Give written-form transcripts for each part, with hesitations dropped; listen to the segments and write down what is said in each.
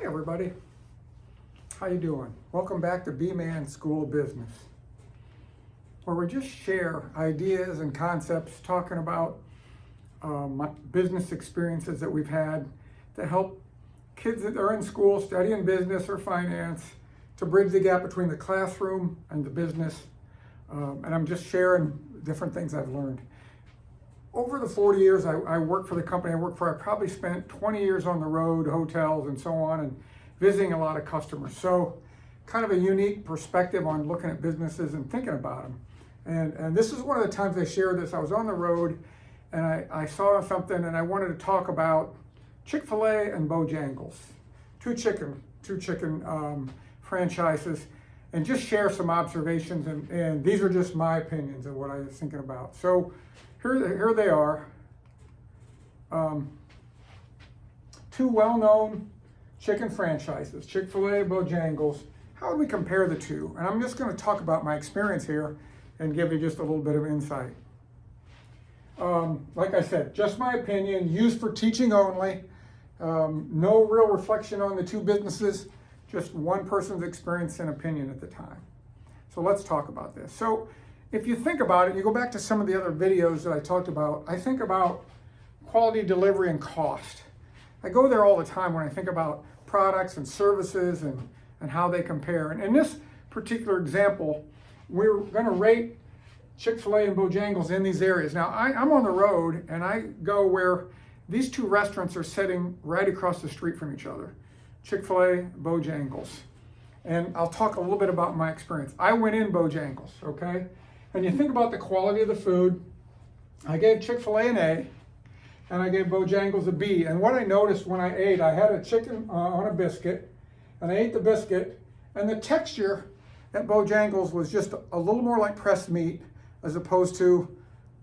Hi everybody, how you doing? Welcome back to B-Man School of Business, where we just share ideas and concepts talking about business experiences that we've had to help kids that are in school studying business or finance to bridge the gap between the classroom and the business. And I'm just sharing different things I've learned. Over the 40 years I worked for the company I worked for, I probably spent 20 years on the road, hotels and so on, and visiting a lot of customers. So kind of a unique perspective on looking at businesses and thinking about them. And this is one of the times I shared this. I was on the road and I saw something and I wanted to talk about Chick-Fil-A and Bojangles, two chicken franchises, and just share some observations. And these are just my opinions of what I was thinking about. So here they are. Two well-known chicken franchises, Chick-fil-A, Bojangles. How would we compare the two? And I'm just going to talk about my experience here and give you just a little bit of insight. Like I said, just my opinion, used for teaching only. No real reflection on the two businesses, just one person's experience and opinion at the time. So let's talk about this. So if you think about it, you go back to some of the other videos that I talked about, I think about quality, delivery, and cost. I go there all the time when I think about products and services and how they compare. And in this particular example, we're going to rate Chick-fil-A and Bojangles in these areas. Now, I'm on the road and I go where these two restaurants are sitting right across the street from each other, Chick-fil-A, Bojangles. And I'll talk a little bit about my experience. I went in Bojangles, okay? And you think about the quality of the food, I gave Chick-fil-A an A, and I gave Bojangles a B. And what I noticed when I ate, I had a chicken on a biscuit, and I ate the biscuit, and the texture at Bojangles was just a little more like pressed meat as opposed to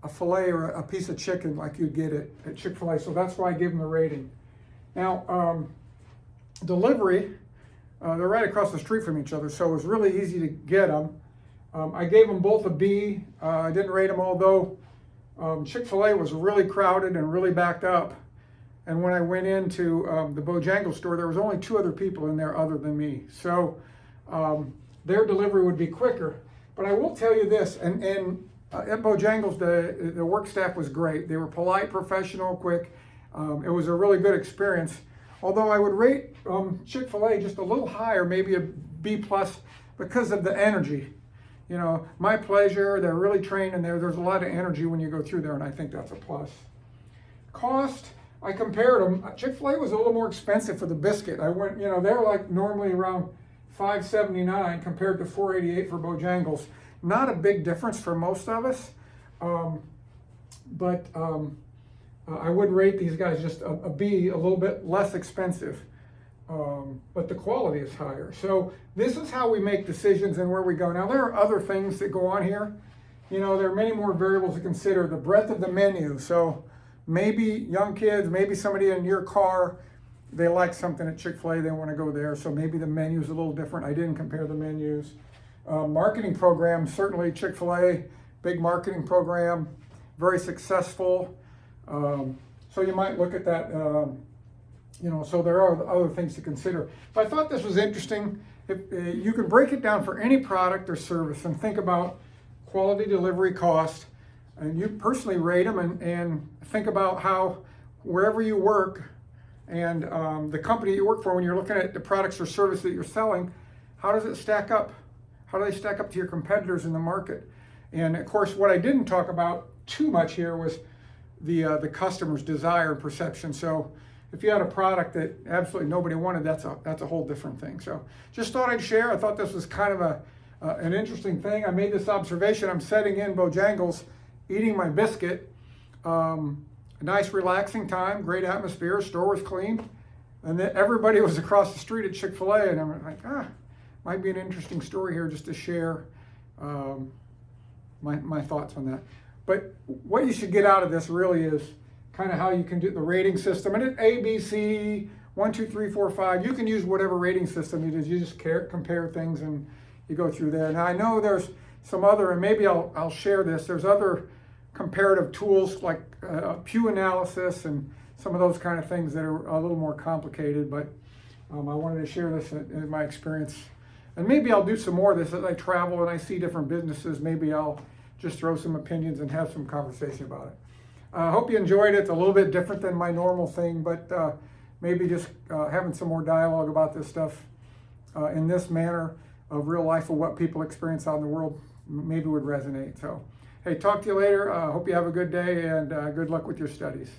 a fillet or a piece of chicken like you'd get at Chick-fil-A. So that's why I gave them the rating. Now, delivery, they're right across the street from each other, so it was really easy to get them. I gave them both a B. I didn't rate them, although Chick-fil-A was really crowded and really backed up. And when I went into the Bojangles store, there was only two other people in there other than me. So their delivery would be quicker. But I will tell you this, and at Bojangles, the work staff was great. They were polite, professional, quick. It was a really good experience. Although I would rate Chick-fil-A just a little higher, maybe a B plus, because of the energy. You know, my pleasure, they're really trained in there. There's a lot of energy when you go through there, and I think that's a plus. Cost, I compared them. Chick-fil-A was a little more expensive for the biscuit. I went, you know, they're like normally around $5.79 compared to $4.88 for Bojangles. Not a big difference for most of us, but I would rate these guys just a B, a little bit less expensive. But the quality is higher. So this is how we make decisions and where we go. Now there are other things that go on here. You know, there are many more variables to consider. The breadth of the menu. So maybe young kids, maybe somebody in your car, they like something at Chick-fil-A, they want to go there. So maybe the menu's a little different. I didn't compare the menus. Marketing program, certainly Chick-fil-A, big marketing program, very successful. So you might look at that. You know, so there are other things to consider. But I thought this was interesting. You can break it down for any product or service and think about quality, delivery, cost, and you personally rate them and think about how wherever you work and the company you work for, when you're looking at the products or service that you're selling, how does it stack up? How do they stack up to your competitors in the market? And of course, what I didn't talk about too much here was the customer's desire and perception. So if you had a product that absolutely nobody wanted, that's a whole different thing. So just thought I'd share. I thought this was kind of an interesting thing. I made this observation. I'm sitting in Bojangles, eating my biscuit. A nice relaxing time, great atmosphere, store was clean. And then everybody was across the street at Chick-fil-A, and I'm like, might be an interesting story here just to share my thoughts on that. But what you should get out of this really is kind of how you can do the rating system. And it's A, B, C, 1, 2, 3, 4, 5. You can use whatever rating system you use. You just compare things and you go through there. Now I know there's some other, and maybe I'll share this. There's other comparative tools like Pew analysis and some of those kind of things that are a little more complicated. But I wanted to share this in my experience. And maybe I'll do some more of this as I travel and I see different businesses. Maybe I'll just throw some opinions and have some conversation about it. I hope you enjoyed it. It's a little bit different than my normal thing, but maybe just having some more dialogue about this stuff in this manner of real life of what people experience out in the world maybe would resonate. So, hey, talk to you later. Hope you have a good day and good luck with your studies.